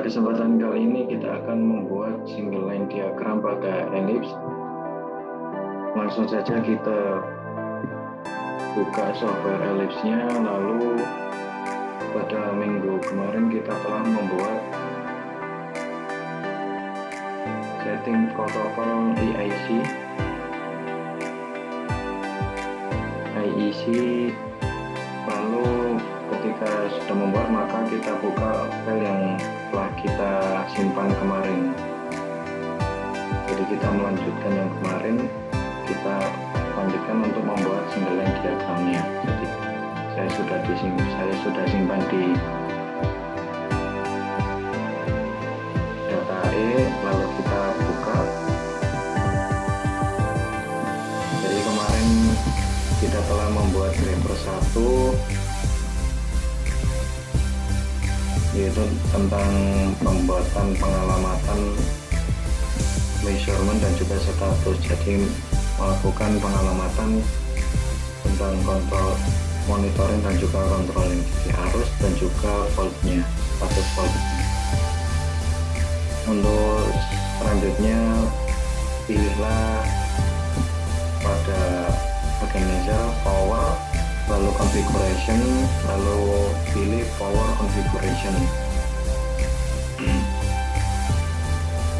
Pada kesempatan kali ini kita akan membuat single line diagram pada elips. Langsung saja kita buka software ellipsnya. Lalu pada minggu kemarin kita telah membuat setting protokol IEC. Lalu ketika sudah membuat, maka kita buka file yang telah kita simpan kemarin. Jadi kita melanjutkan yang kemarin, kita lanjutkan untuk membuat single line diagramnya. Jadi saya sudah simpan di data E, lalu kita buka. Jadi kemarin kita telah membuat grapher 1, yaitu tentang pembuatan pengalamatan, measurement dan juga status. Jadi melakukan pengalamatan tentang kontrol, monitoring dan juga controlling, jadi arus dan juga voltnya, status voltnya. Untuk selanjutnya pilihlah pada organizer power, lalu configuration, lalu pilih power configuration.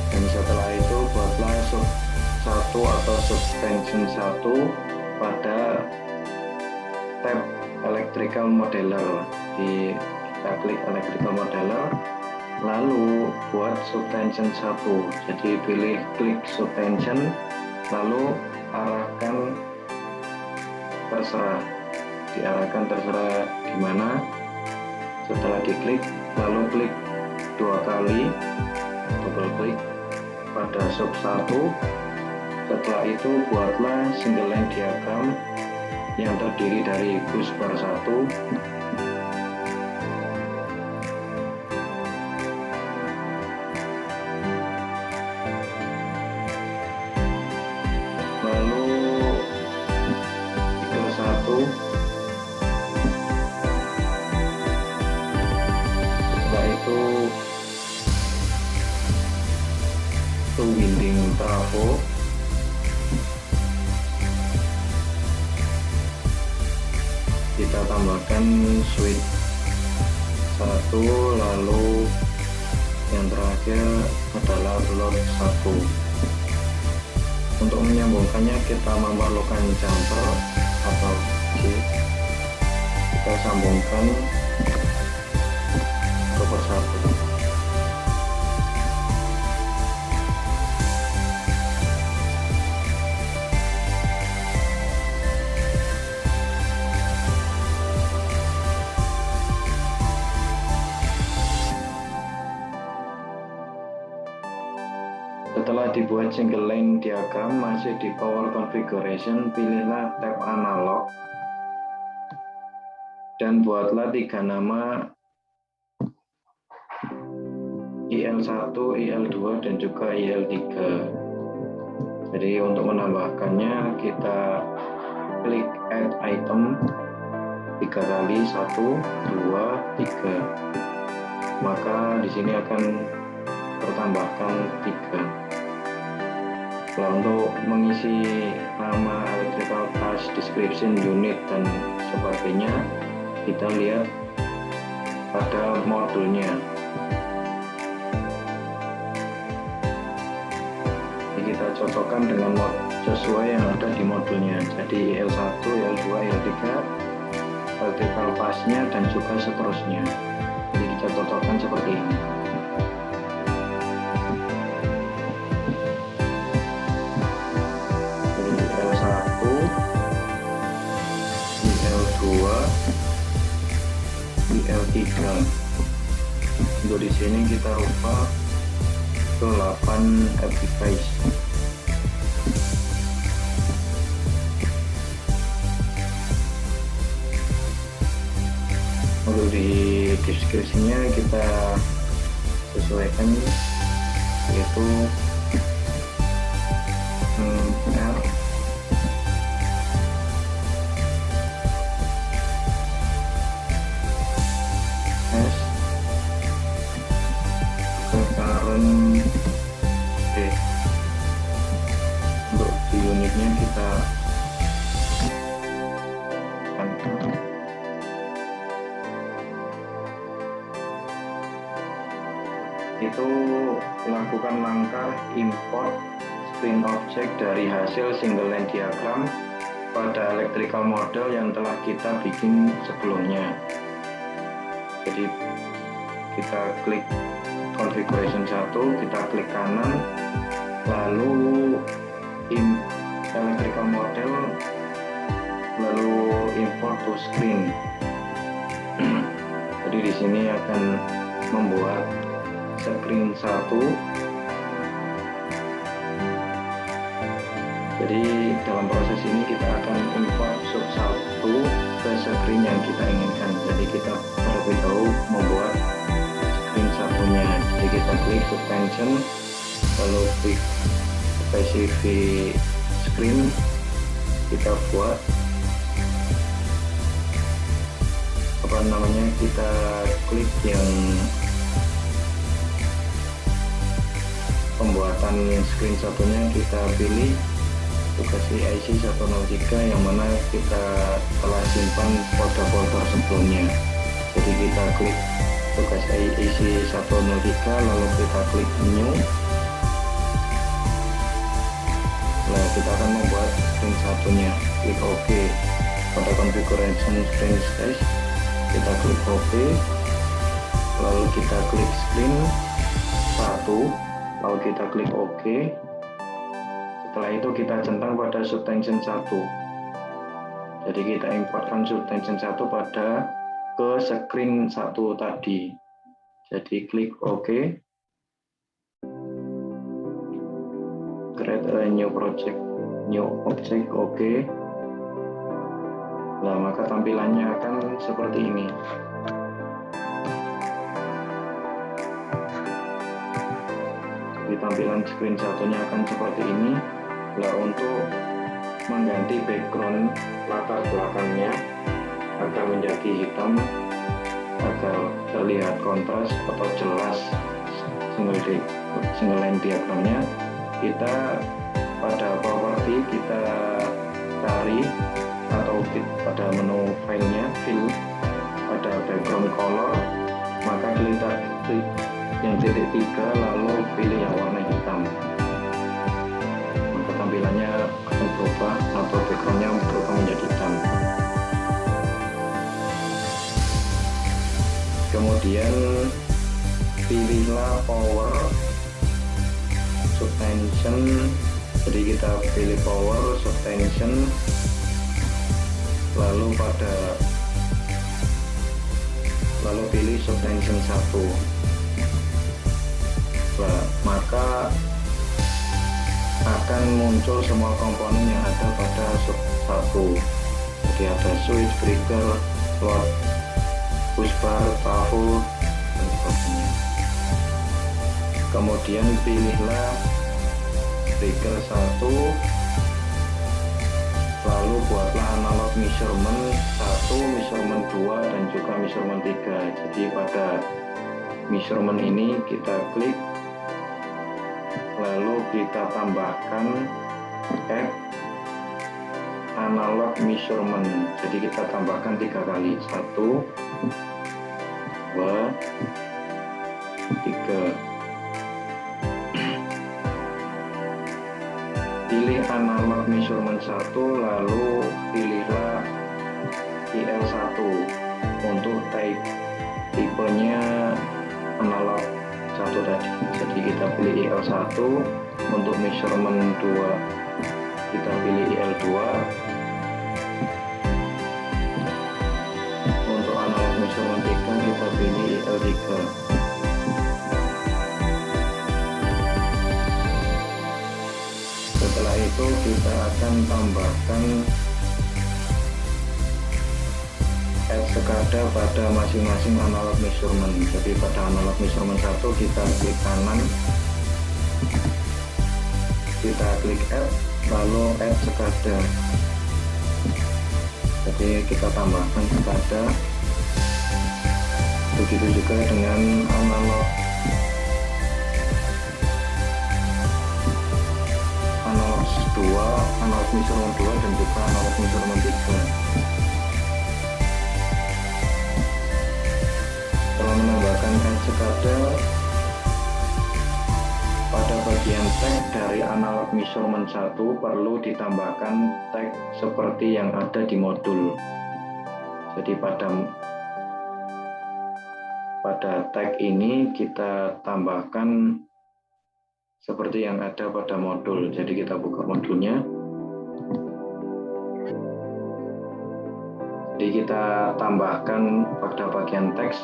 Dan setelah itu buatlah sub 1 atau subtension 1 pada tab electrical modeler. Kita klik electrical modeler, lalu buat subtension 1. Jadi pilih klik subtension, lalu arahkan diarahkan terserah di mana. Setelah diklik, lalu klik 2 kali, double klik pada sub 1. Setelah itu buatlah single line diagram yang terdiri dari busbar 1, lalu tikel 1, setelah itu winding trafo, kita tambahkan switch 1, lalu yang terakhir adalah load 1. Untuk menyambungkannya kita memerlukan jumper atau J. Kita sambungkan ke persatu. Setelah dibuat single line diagram, masih di power configuration, pilihlah tab analog dan buatlah 3 nama IL1, IL2 dan juga IL3. Jadi untuk menambahkannya kita klik add item 3 kali, 1, 2, 3. Maka di sini akan tertambahkan 3. Nah, untuk mengisi nama electrical path description unit dan sebagainya, kita lihat pada modulnya. Jadi kita cocokkan dengan sesuai yang ada di modulnya. Jadi IL1, IL2, IL3, electrical path-nya dan juga seterusnya. Jadi kita cocokkan seperti ini. IL3. Untuk di sini kita rubah ke 8 device. Untuk di deskripsinya kita sesuaikan, yaitu R, S, itu lakukan langkah import screen object dari hasil single line diagram pada electrical model yang telah kita bikin sebelumnya. Jadi kita klik configuration 1, kita klik kanan, lalu electrical model, lalu import to screen. Jadi di sini akan membuat screen 1. Jadi dalam proses ini kita akan import sub 1 ke screen yang kita inginkan. Jadi kita terlebih dahulu membuat screen satunya. Jadi kita klik subtension, lalu klik specific screen, kita buat kita klik yang pembuatan screen satunya, kita pilih tugas IC 103 yang mana kita telah simpan folder-folder sebelumnya. Jadi kita klik tugas IC 103, lalu kita klik new. Nah, kita akan membuat screen satunya. Klik OK. Pada configuration screen stage, kita klik OK, lalu kita klik screen 1, lalu kita klik OK. Setelah itu kita centang pada subtension 1. Jadi kita importkan subtension 1 pada ke screen 1 tadi. Jadi klik OK. Create a new project, new object, OK. Nah, maka tampilannya akan seperti ini. Di tampilan screen satunya akan seperti ini. Nah, untuk mengganti background latar belakangnya agar menjadi hitam, agar terlihat kontras atau jelas single line diagramnya, kita pada properti kita cari atau pada menu filenya, fill, ada background color, maka kita klik yang titik 3 lalu pilih yang warna hitam, maka tampilannya akan berubah atau backgroundnya berubah menjadi hitam. Kemudian pilihlah power subtension, jadi kita pilih power subtension, lalu pilih subtension 1. Nah, maka akan muncul semua komponen yang ada pada sub 1. Jadi ada switch, breaker, slot, pushbar, trafo, dan sebagainya. Kemudian pilihlah breaker 1, lalu buatlah analog measurement 1, measurement 2, dan juga measurement 3. Jadi pada measurement ini kita klik, lalu kita tambahkan add analog measurement. Jadi kita tambahkan 3 kali, 1, 2, 3. Pilih analog measurement 1, lalu pilihlah IL1 untuk tipenya analog 1 tadi. Jadi kita pilih IL1, untuk measurement 2 kita pilih IL2, untuk analog measurement 3 kita pilih IL3. Setelah itu kita akan tambahkan add sekada pada masing-masing analog measurement. Jadi pada analog measurement 1 kita klik kanan, kita klik add, lalu add sekada. Jadi kita tambahkan sekada. Begitu juga dengan analog measurement 2 dan juga analog measurement 3. Setelah menambahkan add sekada, Pada bagian tag dari analog measurement 1 perlu ditambahkan tag seperti yang ada di modul. Jadi pada tag ini kita tambahkan seperti yang ada pada modul. Jadi kita buka modulnya. Jadi kita tambahkan pada bagian teks.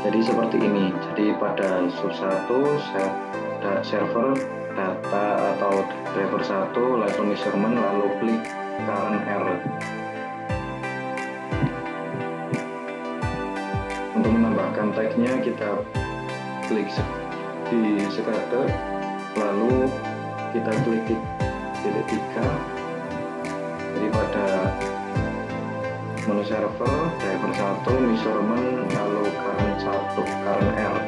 Jadi seperti ini. Jadi pada sub 1 server data atau driver 1 level measurement, lalu klik current error. Untuk menambahkan tagnya kita klik di scatter, lalu kita klik titik 3. Jadi pada menu server driver 1 measurement, lalu current error,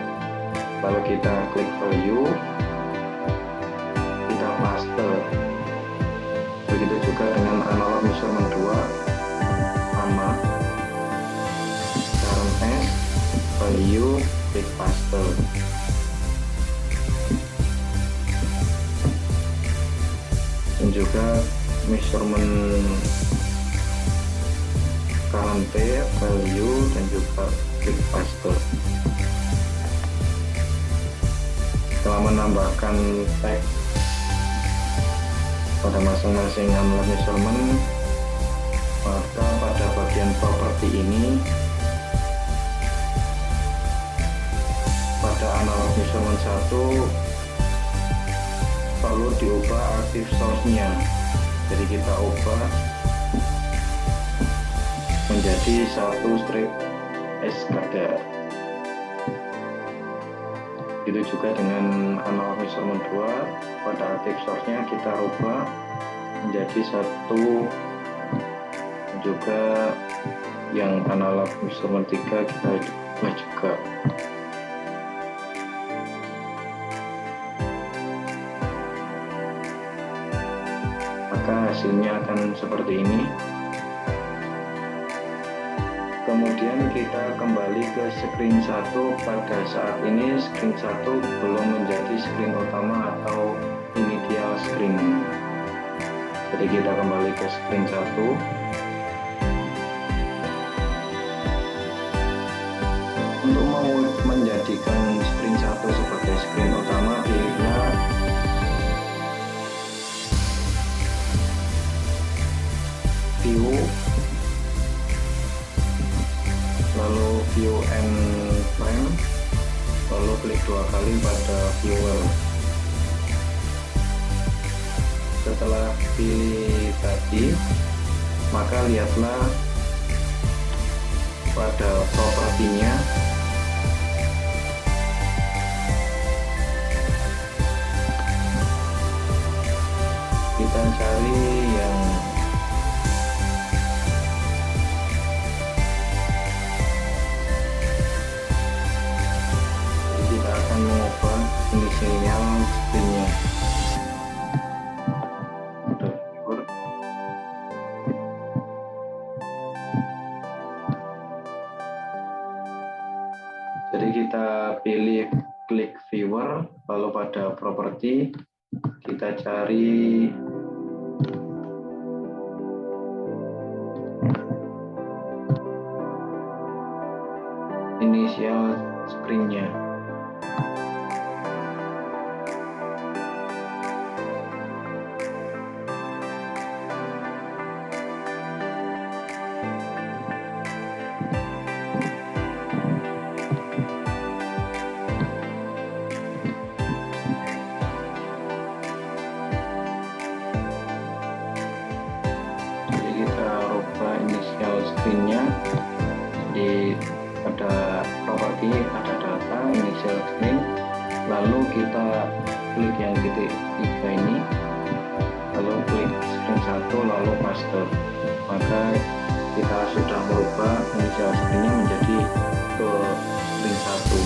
lalu kita klik value, kita paste. Begitu juga dengan analog measurement 2, sama current s, value, klik paste. Dan juga measurement current T, value, dan juga klik paste. Setelah menambahkan tag pada masing-masing analog measurement, maka pada bagian properti ini, pada analog measurement 1 perlu diubah active source-nya. Jadi kita ubah menjadi satu strip SKD. Itu juga dengan analog measurement 2, pada active source-nya kita ubah menjadi satu, juga yang analog measurement 3 kita ubah juga. Maka hasilnya akan seperti ini. Kemudian kita kembali ke screen 1. Pada saat ini screen 1 belum menjadi screen utama atau initial screen. Jadi kita kembali ke screen 1. Untuk mau menjadikan screen 1 sebagai screen utama, pilihlah view, lalu view and frame, lalu klik 2 kali pada viewer. Setelah pilih tadi, maka lihatlah pada propertinya, kita cari yang mengubah inisial screen-nya. Jadi kita pilih klik viewer, lalu pada properti kita cari inisial screen-nya. Screen-nya di pada properti ada data initial screen, lalu kita klik yang titik 3 ini, lalu klik screen 1, lalu paste, maka kita sudah merubah initial screen-nya menjadi ke screen 1.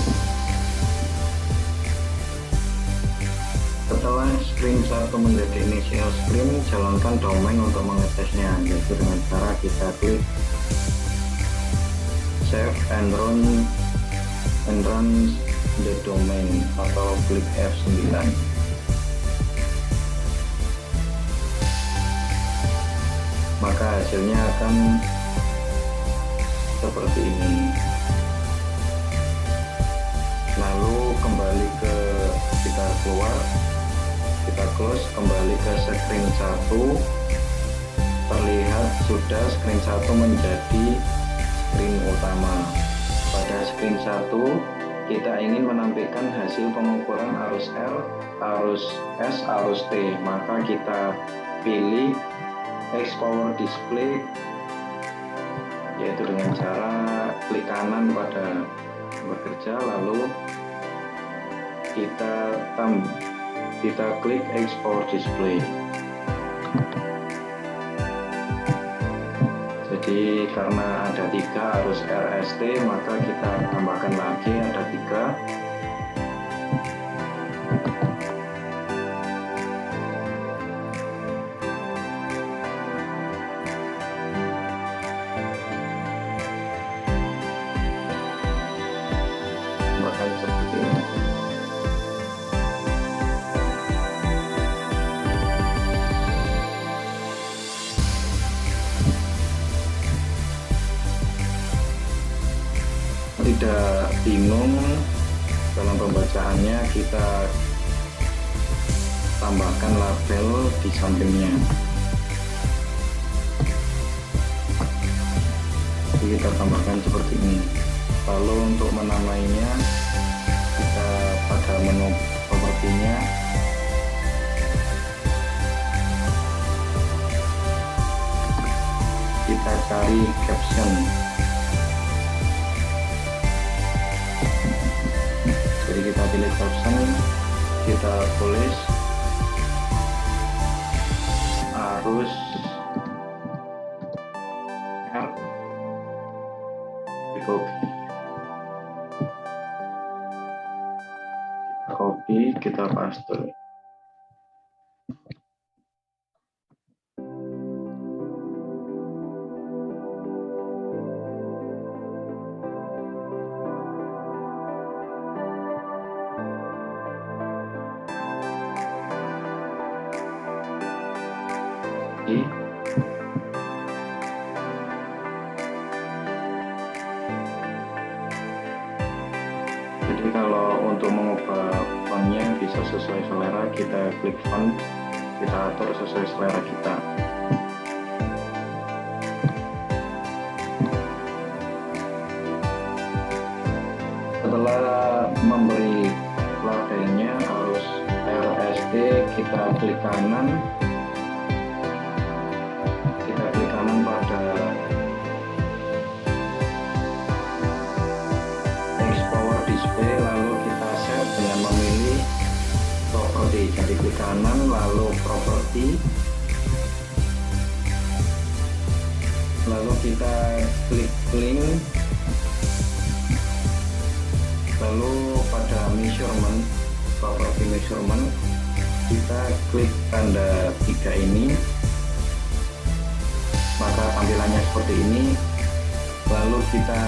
Setelah screen 1 menjadi initial screen, jalankan domain untuk mengetesnya, yaitu dengan cara kita klik save and run the domain atau klik F9. Maka hasilnya akan seperti ini. Lalu kembali ke, kita keluar, kita close, kembali ke screen 1. Terlihat sudah screen 1 menjadi screen utama. Pada screen 1 kita ingin menampilkan hasil pengukuran arus R, arus S, arus T. Maka kita pilih Explore Display, yaitu dengan cara klik kanan pada bekerja, lalu kita klik Export Display. Jadi karena ada 3 arus RST, maka kita tambahkan lagi ada 3. Bahkan seperti ini. Tidak bingung dalam pembacaannya, kita tambahkan label di sampingnya. Jadi kita tambahkan seperti ini. Lalu untuk menamainya, kita pada menu propertinya kita cari caption. Jadi kita pilih caption, kita tulis arus R, copy, kita paste. Jadi kalau untuk mengubah fontnya bisa sesuai selera, kita klik font, kita atur sesuai selera kita. Setelah memberi labelnya arus RST, kita klik kanan pada Export Display, lalu kita set dengan memilih properti. Jadi klik kanan lalu properti, lalu kita klik link, lalu pada measurement, properti measurement, kita klik tanda 3 ini, maka tampilannya seperti ini. Lalu kita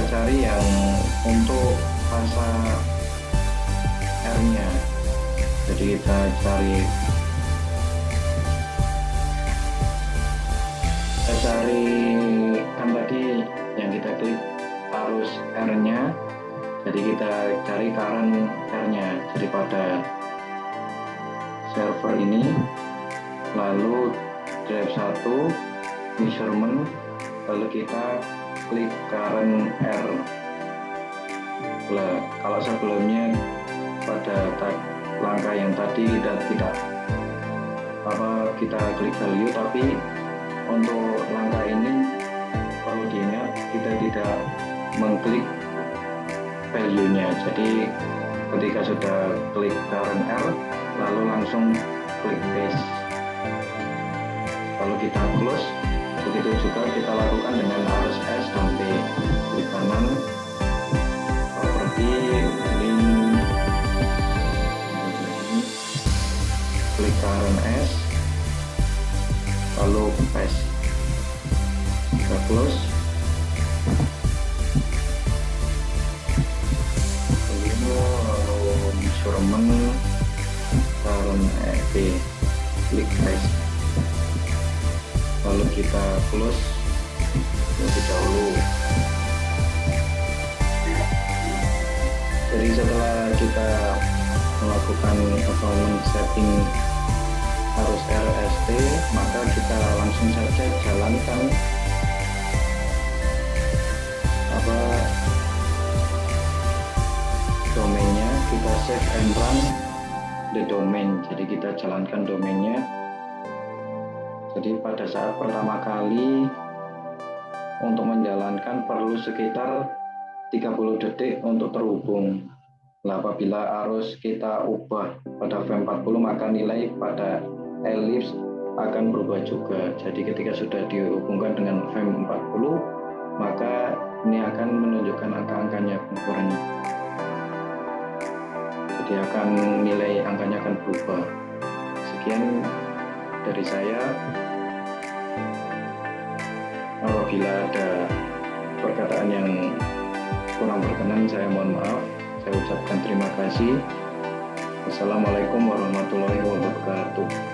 cari yang untuk fasa R nya. Jadi kita cari kan tadi yang kita klik arus R nya, jadi kita cari current R nya. Jadi pada server ini, lalu drive 1 measurement, lalu kita klik current R. Nah, kalau sebelumnya pada langkah yang tadi tidak kita klik value, tapi untuk langkah ini perlu diingat kita tidak mengklik value-nya. Jadi ketika sudah klik current R, lalu langsung klik paste, lalu kita close. Begitu juga kita lakukan dengan arus S dan T. Klik kanan, properti, link, klik current S, lalu paste. kita close. Measurement current klik rest, lalu kita close terlebih dahulu. Jadi setelah kita melakukan performance setting arus RST, maka kita langsung saja jalankan domainnya, kita save and run the domain. Jadi kita jalankan domainnya. Jadi pada saat pertama kali untuk menjalankan perlu sekitar 30 detik untuk terhubung. Nah, apabila arus kita ubah pada VM40, maka nilai pada ellipse akan berubah juga. Jadi ketika sudah dihubungkan dengan VM40, maka ini akan menunjukkan angka-angkanya ukurannya. Jadi nilai angkanya akan berubah. Sekian dari saya. Apabila ada perkataan yang kurang berkenan, saya mohon maaf. Saya ucapkan terima kasih. Assalamualaikum warahmatullahi wabarakatuh.